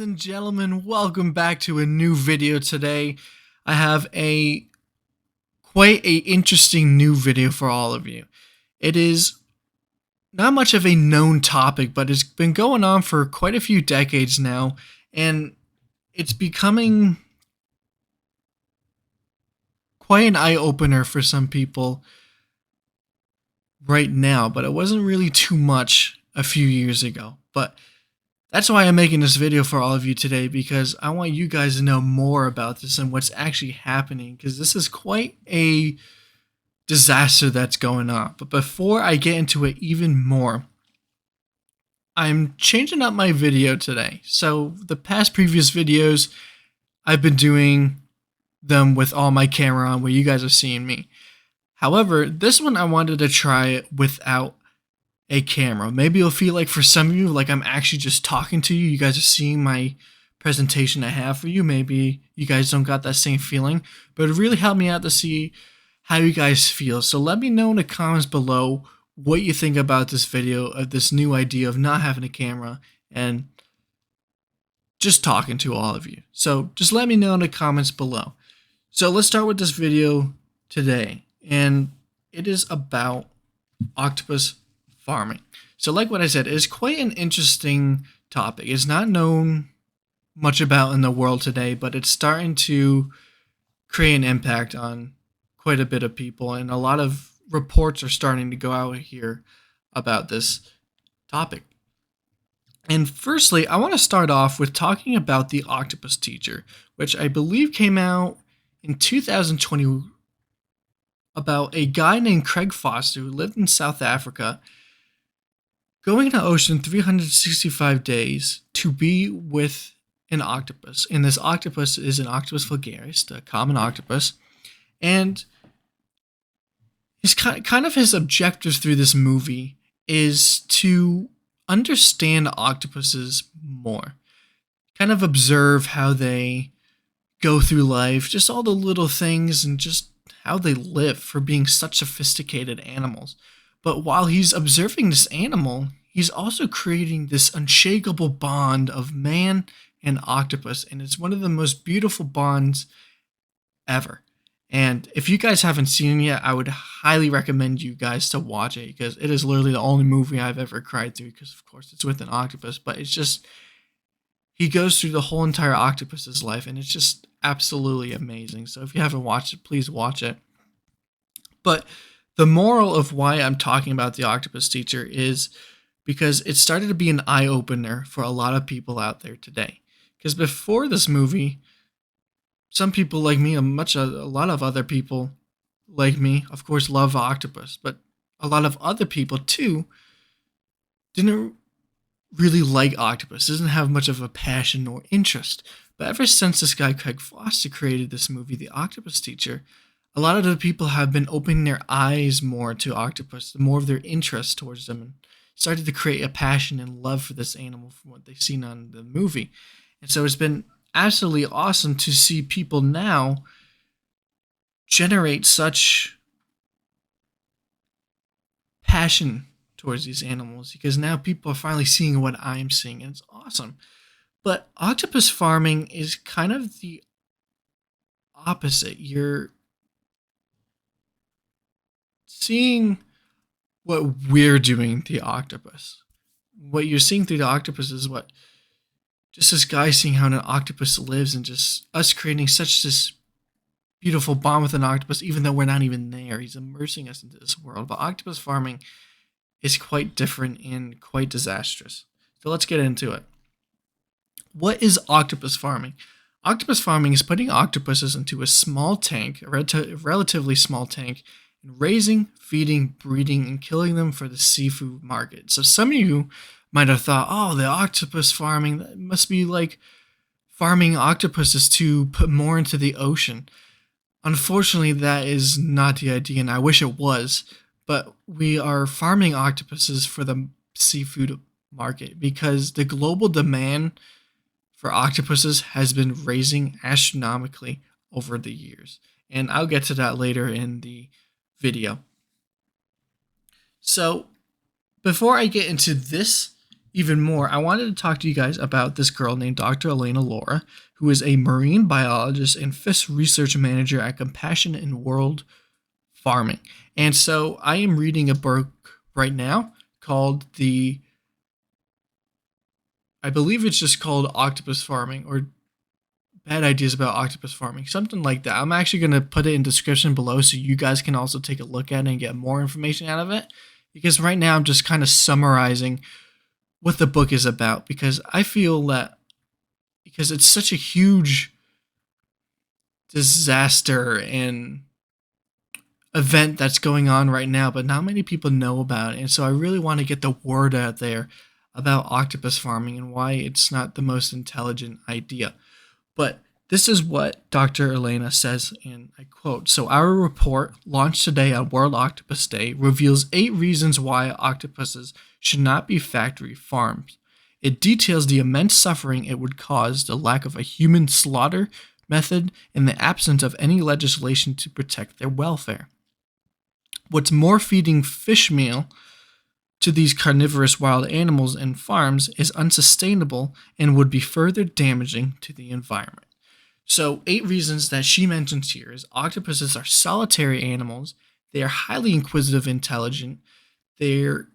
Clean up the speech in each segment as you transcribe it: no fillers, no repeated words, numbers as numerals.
and gentlemen, welcome back to a new video today. I have quite a interesting new video for all of you. It is not much of a known topic, but it's been going on for quite a few decades now, and it's becoming quite an eye-opener for some people right now, but it wasn't really too much a few years ago. But that's why I'm making this video for all of you today, because I want you guys to know more about this and what's actually happening, because this is quite a disaster that's going on. But before I get into it even more, I'm changing up my video today. So the previous videos, I've been doing them with all my camera on where you guys are seeing me. However, this one I wanted to try it without a camera. Maybe it'll feel like for some of you like I'm actually just talking to you. You guys are seeing my presentation I have for you. Maybe you guys don't got that same feeling, but it really helped me out to see how you guys feel. So let me know in the comments below what you think about this video, of this new idea of not having a camera and just talking to all of you. So just let me know in the comments below. So let's start with this video today, and it is about octopus farming. So like what I said, it's quite an interesting topic. It's not known much about in the world today, but it's starting to create an impact on quite a bit of people, and a lot of reports are starting to go out here about this topic. And firstly, I want to start off with talking about The Octopus Teacher, which I believe came out in 2020, about a guy named Craig Foster who lived in South Africa, going in the ocean 365 days to be with an octopus. And this octopus is an Octopus vulgaris, the common octopus. And his kind of his objective through this movie is to understand octopuses more. Kind of observe how they go through life, just all the little things, and just how they live for being such sophisticated animals. But while he's observing this animal, he's also creating this unshakable bond of man and octopus, and it's one of the most beautiful bonds ever. And if you guys haven't seen it yet, I would highly recommend you guys to watch it, because it is literally the only movie I've ever cried through, because of course it's with an octopus, but it's just, he goes through the whole entire octopus's life, and it's just absolutely amazing. So if you haven't watched it, please watch it. But the moral of why I'm talking about The Octopus Teacher is because it started to be an eye-opener for a lot of people out there today. Because before this movie, some people like me, a lot of other people like me, of course, love octopus, but a lot of other people too didn't really like octopus, doesn't have much of a passion or interest. But ever since this guy Craig Foster created this movie, The Octopus Teacher, a lot of the people have been opening their eyes more to octopus, more of their interest towards them, and started to create a passion and love for this animal from what they've seen on the movie. And so it's been absolutely awesome to see people now generate such passion towards these animals, because now people are finally seeing what I'm seeing, and it's awesome. But octopus farming is kind of the opposite. You're seeing what we're doing to the octopus. What you're seeing through the octopus is what just this guy seeing how an octopus lives, and just us creating such this beautiful bond with an octopus, even though we're not even there. He's immersing us into this world. But octopus farming is quite different and quite disastrous. So let's get into it. What is octopus farming? Octopus farming is putting octopuses into a small tank, a relatively small tank, and raising, feeding, breeding, and killing them for the seafood market. So some of you might have thought, oh, the octopus farming, that must be like farming octopuses to put more into the ocean. Unfortunately, that is not the idea, and I wish it was. But we are farming octopuses for the seafood market, because the global demand for octopuses has been raising astronomically over the years. And I'll get to that later in the video. So before I get into this even more, I wanted to talk to you guys about this girl named Dr. Elena Laura, who is a marine biologist and fish research manager at Compassion in World Farming. And so I am reading a book right now called I believe it's just called Octopus Farming, or Bad Ideas About Octopus Farming, something like that. I'm actually going to put it in description below so you guys can also take a look at it and get more information out of it. Because right now I'm just kind of summarizing what the book is about, because I feel that because it's such a huge disaster and event that's going on right now, but not many people know about it. And so I really want to get the word out there about octopus farming and why it's not the most intelligent idea. But this is what Dr. Elena says, and I quote, "So our report, launched today on World Octopus Day, reveals 8 reasons why octopuses should not be factory farmed. It details the immense suffering it would cause, the lack of a human slaughter method, and the absence of any legislation to protect their welfare. What's more, feeding fish meal to these carnivorous wild animals in farms is unsustainable and would be further damaging to the environment." So, 8 reasons that she mentions here is octopuses are solitary animals, they are highly inquisitive, intelligent, their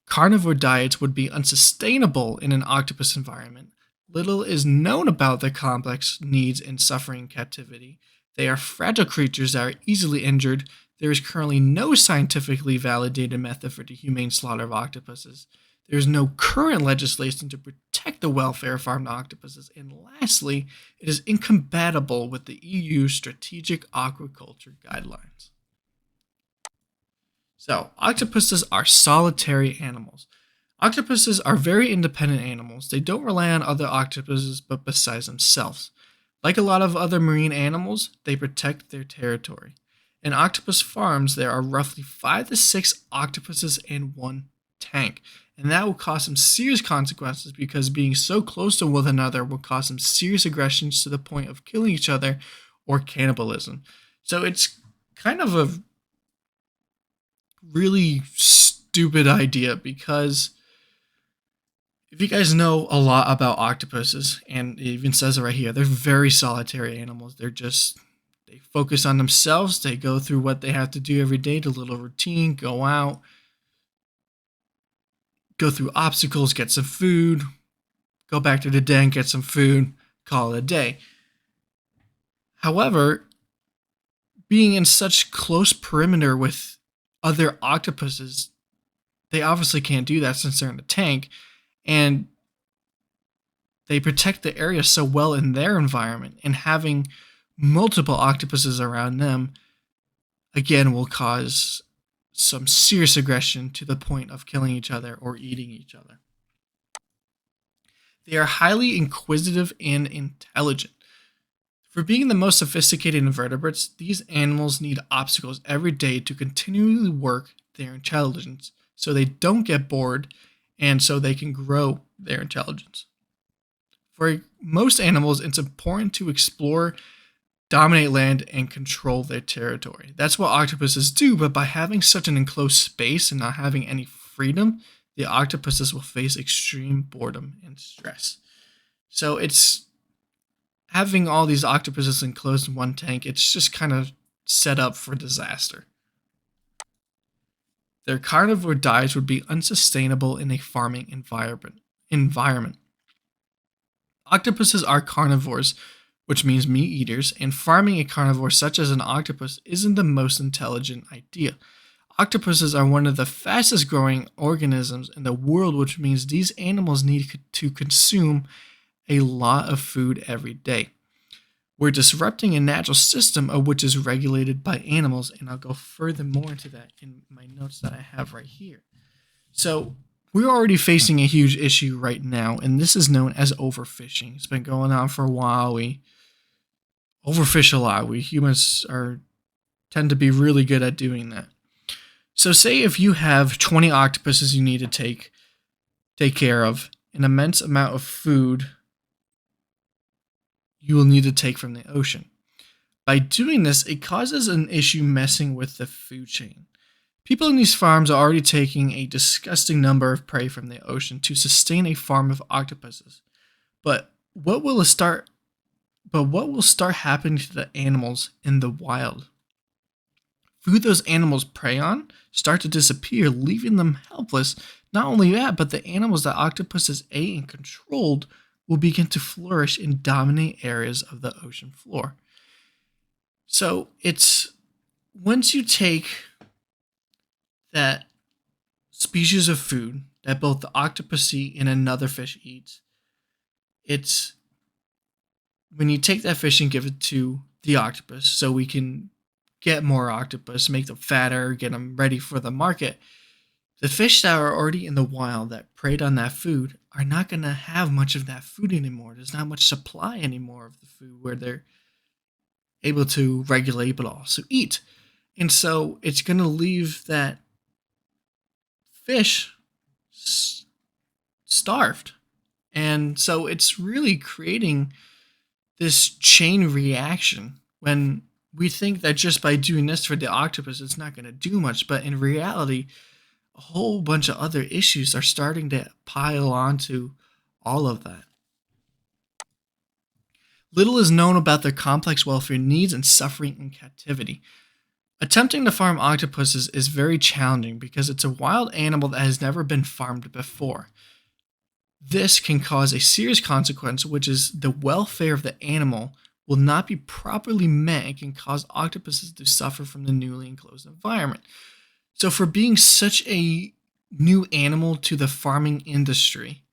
carnivore diets would be unsustainable in an octopus environment. Little is known about their complex needs and suffering in captivity. They are fragile creatures that are easily injured. There is currently no scientifically validated method for the humane slaughter of octopuses. There is no current legislation to protect the welfare of farmed octopuses. And lastly, it is incompatible with the EU Strategic Aquaculture Guidelines. So, octopuses are solitary animals. Octopuses are very independent animals. They don't rely on other octopuses but besides themselves. Like a lot of other marine animals, they protect their territory. In octopus farms, there are roughly 5 to 6 octopuses in one tank, and that will cause some serious consequences because being so close to one another will cause some serious aggressions to the point of killing each other or cannibalism. So it's kind of a really stupid idea, because if you guys know a lot about octopuses, and it even says it right here, they're very solitary animals. They focus on themselves. They go through what they have to do every day, the little routine, go out, go through obstacles, get some food, go back to the den, get some food, call it a day. However, being in such close perimeter with other octopuses, they obviously can't do that since they're in a tank, and they protect the area so well in their environment, and having multiple octopuses around them again will cause some serious aggression to the point of killing each other or eating each other. They are highly inquisitive and intelligent. For being the most sophisticated invertebrates, these animals need obstacles every day to continually work their intelligence so they don't get bored and so they can grow their intelligence. For most animals, it's important to explore, dominate land, and control their territory. That's what octopuses do, but by having such an enclosed space and not having any freedom, the octopuses will face extreme boredom and stress. So it's having all these octopuses enclosed in one tank, it's just kind of set up for disaster. Their carnivore diets would be unsustainable in a farming environment. Octopuses are carnivores, which means meat eaters, and farming a carnivore such as an octopus isn't the most intelligent idea. Octopuses are one of the fastest growing organisms in the world, which means these animals need to consume a lot of food every day. We're disrupting a natural system of which is regulated by animals, and I'll go further more into that in my notes that I have right here. So we're already facing a huge issue right now, and this is known as overfishing. It's been going on for a while. We overfish a lot. We humans tend to be really good at doing that. So say if you have 20 octopuses you need to take care of, an immense amount of food you will need to take from the ocean. By doing this, it causes an issue messing with the food chain. People in these farms are already taking a disgusting number of prey from the ocean to sustain a farm of octopuses. But what will start happening to the animals in the wild? Food those animals prey on start to disappear, leaving them helpless. Not only that, but the animals that octopuses ate and controlled will begin to flourish and dominate areas of the ocean floor. So it's once you take that species of food that both the octopus eat and another fish eats, it's when you take that fish and give it to the octopus so we can get more octopus, make them fatter, get them ready for the market. The fish that are already in the wild that preyed on that food are not going to have much of that food anymore. There's not much supply anymore of the food where they're able to regulate but also eat. And so it's going to leave that fish starved. And so it's really creating this chain reaction when we think that just by doing this for the octopus, it's not going to do much. But in reality, a whole bunch of other issues are starting to pile onto all of that. Little is known about their complex welfare needs and suffering in captivity. Attempting to farm octopuses is very challenging because it's a wild animal that has never been farmed before. This can cause a serious consequence, which is the welfare of the animal will not be properly met and can cause octopuses to suffer from the newly enclosed environment. So for being such a new animal to the farming industry,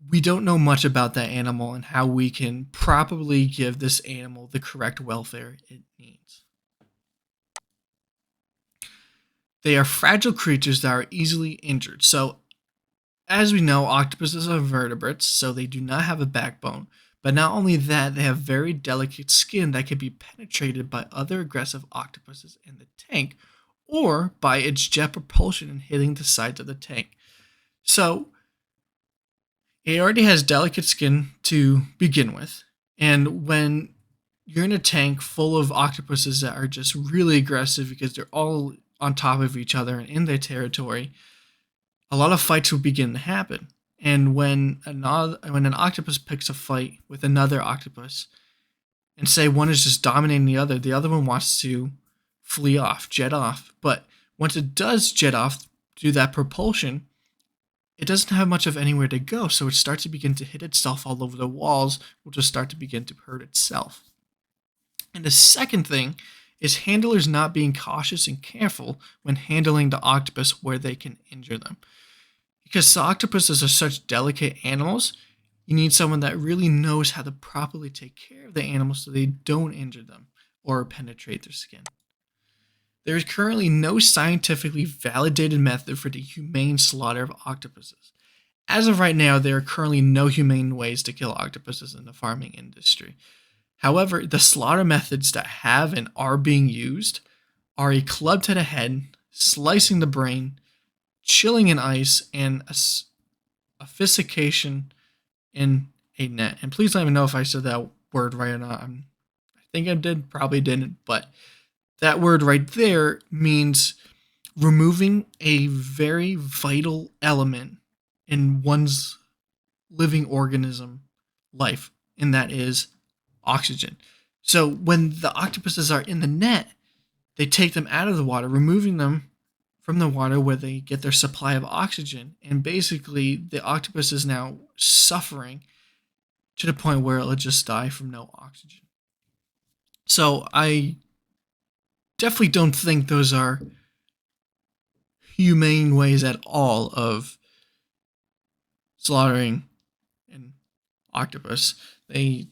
we don't know much about that animal and how we can properly give this animal the correct welfare it needs. They are fragile creatures that are easily injured. So as we know, octopuses are vertebrates, so they do not have a backbone. But not only that, they have very delicate skin that can be penetrated by other aggressive octopuses in the tank or by its jet propulsion and hitting the sides of the tank. So it already has delicate skin to begin with. And when you're in a tank full of octopuses that are just really aggressive because they're all on top of each other and in their territory, a lot of fights will begin to happen. And when an octopus picks a fight with another octopus, and say one is just dominating the other one wants to flee off, jet off. But once it does jet off, do that propulsion, it doesn't have much of anywhere to go. So it starts to begin to hit itself all over the walls, which will start to begin to hurt itself. And the second thing is handlers not being cautious and careful when handling the octopus where they can injure them. Because the octopuses are such delicate animals, you need someone that really knows how to properly take care of the animals so they don't injure them or penetrate their skin. There is currently no scientifically validated method for the humane slaughter of octopuses. As of right now, there are currently no humane ways to kill octopuses in the farming industry. However, the slaughter methods that have and are being used are a club to the head, slicing the brain, chilling in ice, and asphyxiation in a net. And please let me know if I said that word right or not. I think I did, probably didn't, but that word right there means removing a very vital element in one's living organism life, and that is oxygen. So when the octopuses are in the net, they take them out of the water, removing them from the water where they get their supply of oxygen. And basically, the octopus is now suffering to the point where it'll just die from no oxygen. So I definitely don't think those are humane ways at all of slaughtering an octopus. They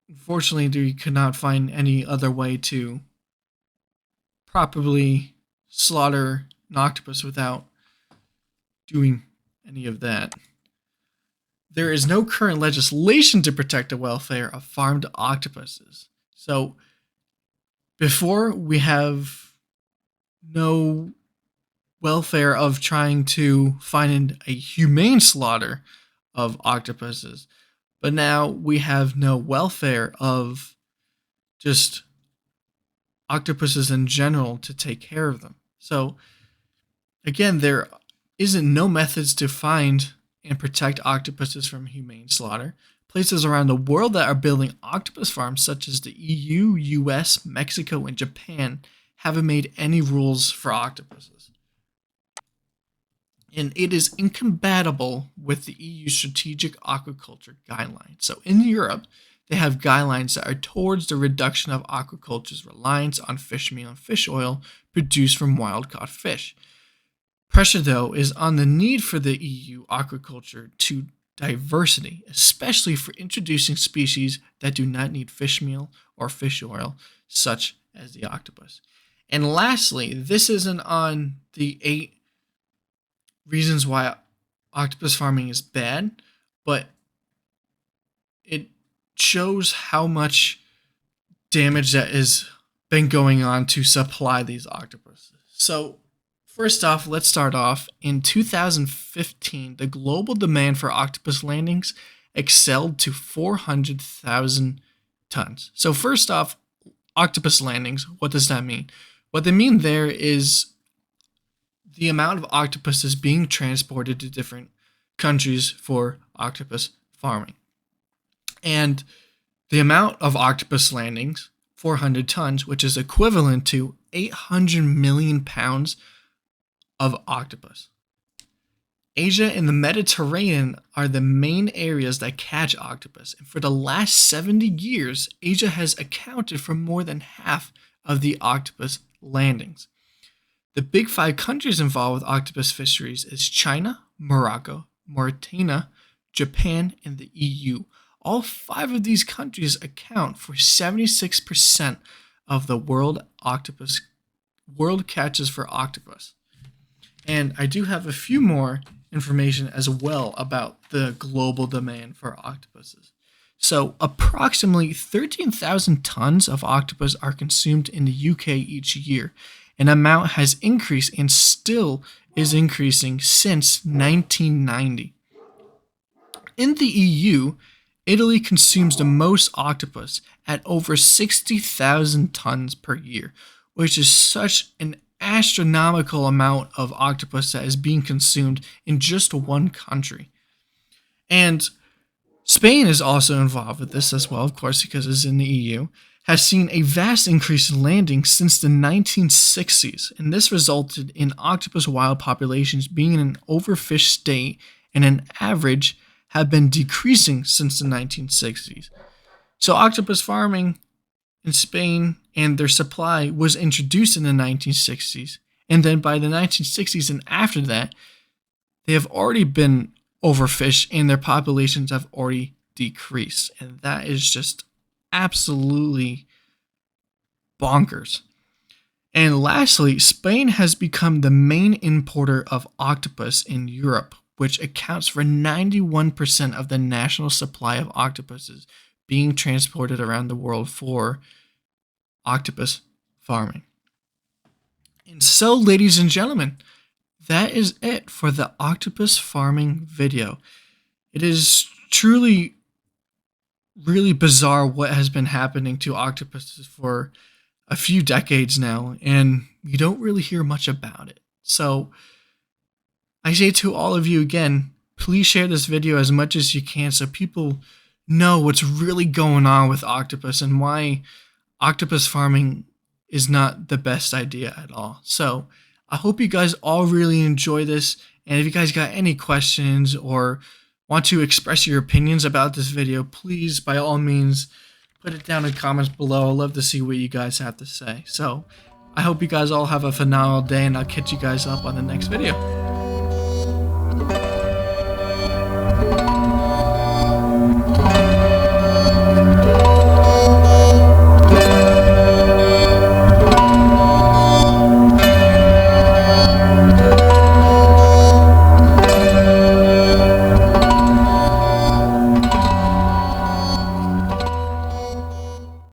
unfortunately could not find any other way to properly slaughter an octopus without doing any of that. There is no current legislation to protect the welfare of farmed octopuses. So before, we have no welfare of trying to find a humane slaughter of octopuses. But now we have no welfare of just octopuses in general to take care of them. So again, there isn't no methods to find and protect octopuses from humane slaughter. Places around the world that are building octopus farms, such as the EU, US, Mexico, and Japan, haven't made any rules for octopuses. And it is incompatible with the EU Strategic Aquaculture Guidelines. So in Europe, they have guidelines that are towards the reduction of aquaculture's reliance on fish meal and fish oil produced from wild-caught fish. Pressure, though, is on the need for the EU aquaculture to diversity, especially for introducing species that do not need fish meal or fish oil, such as the octopus. And lastly, this isn't on the 8 reasons why octopus farming is bad, but it shows how much damage that has been going on to supply these octopuses. So first off, let's start off. In 2015, the global demand for octopus landings excelled to 400,000 tons. So first off, octopus landings, what does that mean? What they mean there is the amount of octopuses being transported to different countries for octopus farming. And the amount of octopus landings, 400 tons, which is equivalent to 800 million pounds of octopus. Asia and the Mediterranean are the main areas that catch octopus, and for the last 70 years, Asia has accounted for more than half of the octopus landings. The big 5 countries involved with octopus fisheries is China, Morocco, Mauritania, Japan, and the EU. All 5 of these countries account for 76% of the world catches for octopus. And I do have a few more information as well about the global demand for octopuses. So approximately 13,000 tons of octopus are consumed in the UK each year. An amount has increased and still is increasing since 1990. In the EU, Italy consumes the most octopus at over 60,000 tons per year, which is such an astronomical amount of octopus that is being consumed in just one country. And Spain is also involved with this as well, of course, because it's in the EU, has seen a vast increase in landings since the 1960s, and this resulted in octopus wild populations being in an overfished state and an average have been decreasing since the 1960s. So octopus farming in Spain and their supply was introduced in the 1960s, and then by the 1960s and after that, they have already been overfished and their populations have already decreased, and that is just absolutely bonkers. And lastly, Spain has become the main importer of octopus in Europe, which accounts for 91% of the national supply of octopuses being transported around the world for octopus farming. And so, ladies and gentlemen, that is it for the octopus farming video. It is truly really bizarre what has been happening to octopuses for a few decades now, and you don't really hear much about it. So I say to all of you again, please share this video as much as you can so people know what's really going on with octopus and why octopus farming is not the best idea at all. So I hope you guys all really enjoy this, and if you guys got any questions or want to express your opinions about this video, please, by all means, put it down in the comments below. I'd love to see what you guys have to say. So I hope you guys all have a phenomenal day, and I'll catch you guys up on the next video.